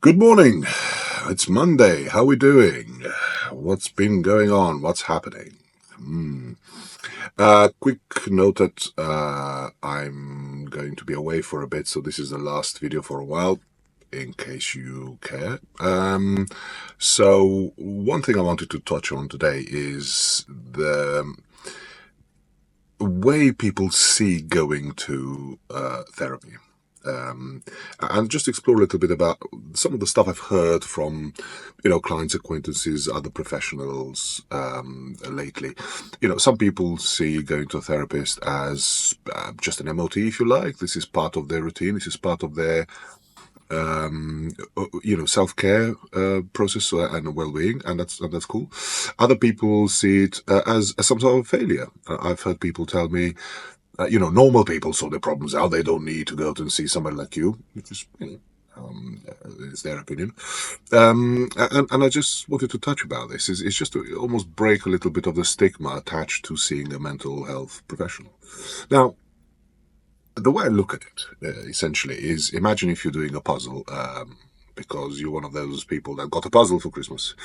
Good morning. It's Monday. How are we doing? What's been going on? What's happening? Quick note that I'm going to be away for a bit, so this is the last video for a while, in case you care. So one thing I wanted to touch on today is the way people see going to therapy. And just explore a little bit about some of the stuff I've heard from, clients, acquaintances, other professionals lately. Some people see going to a therapist as just an MOT, if you like. This is part of their routine. This is part of their self-care process and well-being, and that's cool. Other people see it as some sort of failure. I've heard people tell me, normal people sort their problems out. They don't need to go to and see somebody like you, which is, it's their opinion. And I just wanted to touch about this. It's just to almost break a little bit of the stigma attached to seeing a mental health professional. Now, the way I look at it, essentially, is imagine if you're doing a puzzle, because you're one of those people that got a puzzle for Christmas,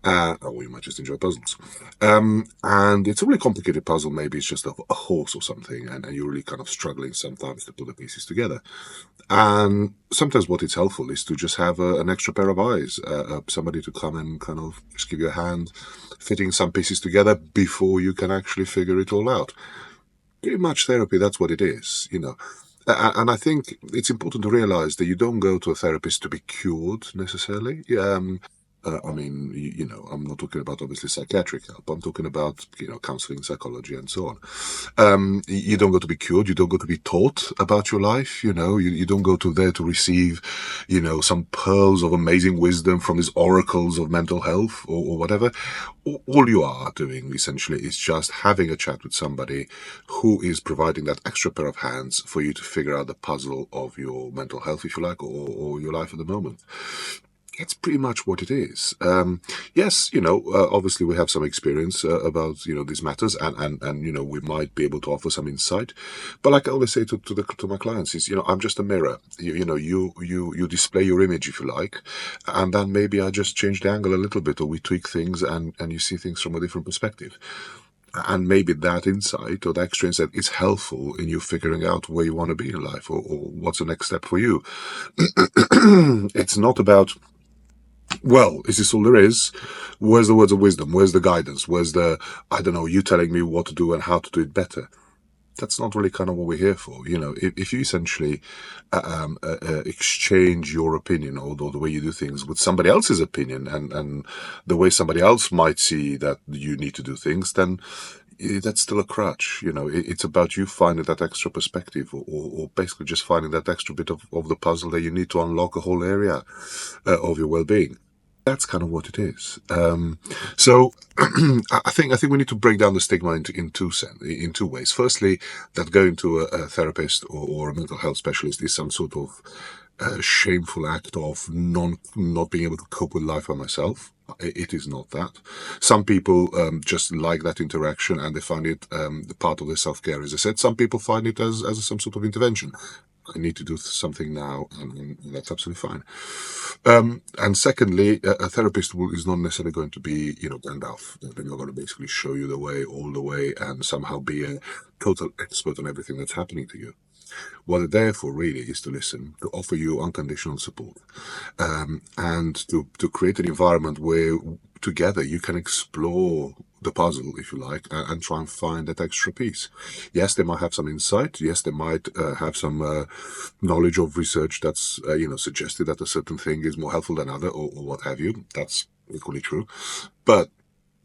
or you might just enjoy puzzles. And it's a really complicated puzzle. Maybe it's just a horse or something, and you're really kind of struggling sometimes to put the pieces together. And sometimes what is helpful is to just have an extra pair of eyes, somebody to come and kind of just give you a hand, fitting some pieces together before you can actually figure it all out. Pretty much therapy, that's what it is, And I think it's important to realize that you don't go to a therapist to be cured necessarily. I'm not talking about obviously psychiatric help. I'm talking about, counseling, psychology, and so on. You don't go to be cured. You don't go to be taught about your life. You don't go to there to receive, some pearls of amazing wisdom from these oracles of mental health or whatever. All you are doing essentially is just having a chat with somebody who is providing that extra pair of hands for you to figure out the puzzle of your mental health, if you like, or your life at the moment. It's pretty much what it is. Yes, obviously we have some experience about, these matters, and we might be able to offer some insight. But like I always say to my clients is, I'm just a mirror. You display your image, if you like, and then maybe I just change the angle a little bit, or we tweak things, and you see things from a different perspective. And maybe that insight or that extra insight is helpful in you figuring out where you want to be in life, or what's the next step for you. It's not about, well, is this all there is? Where's the words of wisdom? Where's the guidance? Where's you telling me what to do and how to do it better? That's not really kind of what we're here for. If you essentially exchange your opinion or the way you do things with somebody else's opinion and the way somebody else might see that you need to do things, then that's still a crutch. It's about you finding that extra perspective, or basically just finding that extra bit of the puzzle that you need to unlock a whole area of your well-being. That's kind of what it is. So I think we need to break down the stigma in two ways. Firstly, that going to a therapist or a mental health specialist is some sort of shameful act of not being able to cope with life by myself. It is not that. Some people just like that interaction, and they find it part of their self-care. As I said, some people find it as some sort of intervention. I need to do something now, and that's absolutely fine. And secondly, a therapist is not necessarily going to be, Gandalf. They're not going to basically show you the way all the way and somehow be a total expert on everything that's happening to you. What they're there for really is to listen, to offer you unconditional support, and to create an environment where together you can explore the puzzle, if you like, and try and find that extra piece. Yes, they might have some insight. Yes, they might have some knowledge of research that's suggested that a certain thing is more helpful than other, or what have you. That's equally true, but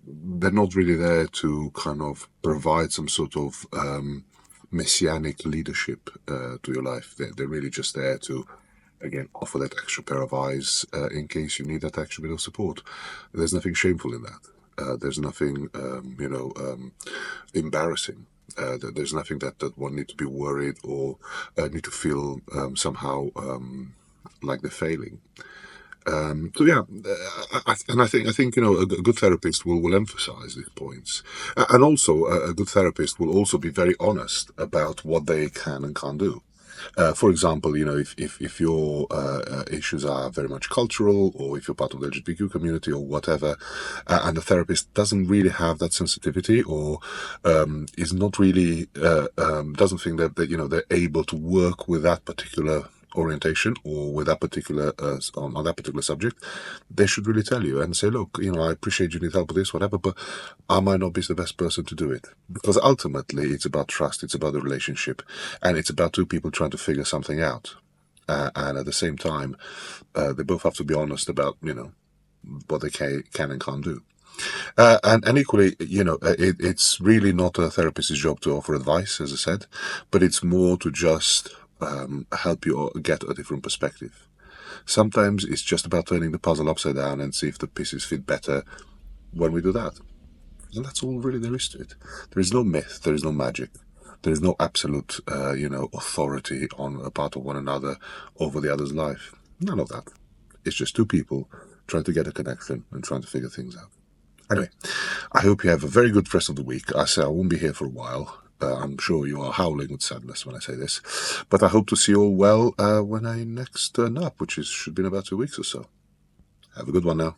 they're not really there to kind of provide some sort of messianic leadership to your life. They're really just there to, again, offer that extra pair of eyes in case you need that extra bit of support. There's nothing shameful in that. There's nothing, embarrassing. There's nothing that one need to be worried or need to feel somehow like they're failing. So yeah, I think a good therapist will emphasize these points, and also a good therapist will also be very honest about what they can and can't do. For example, if your issues are very much cultural, or if you're part of the LGBTQ community or whatever, and the therapist doesn't really have that sensitivity, or is not really doesn't think that they're able to work with that particular orientation or with that particular on that particular subject, they should really tell you and say, look, I appreciate you need help with this, whatever, but I might not be the best person to do it. Because ultimately it's about trust, it's about the relationship, and it's about two people trying to figure something out. And at the same time, they both have to be honest about what they can and can't do. And equally, it's really not a therapist's job to offer advice, as I said, but it's more to just help you get a different perspective. Sometimes it's just about turning the puzzle upside down and see if the pieces fit better when we do that. And that's all really there is to it. There is no myth, there is no magic. There is no absolute, authority on a part of one another over the other's life. None of that. It's just two people trying to get a connection and trying to figure things out. Anyway, I hope you have a very good rest of the week. I say I won't be here for a while. I'm sure you are howling with sadness when I say this. But I hope to see you all well when I next turn up, which should be in about 2 weeks or so. Have a good one now.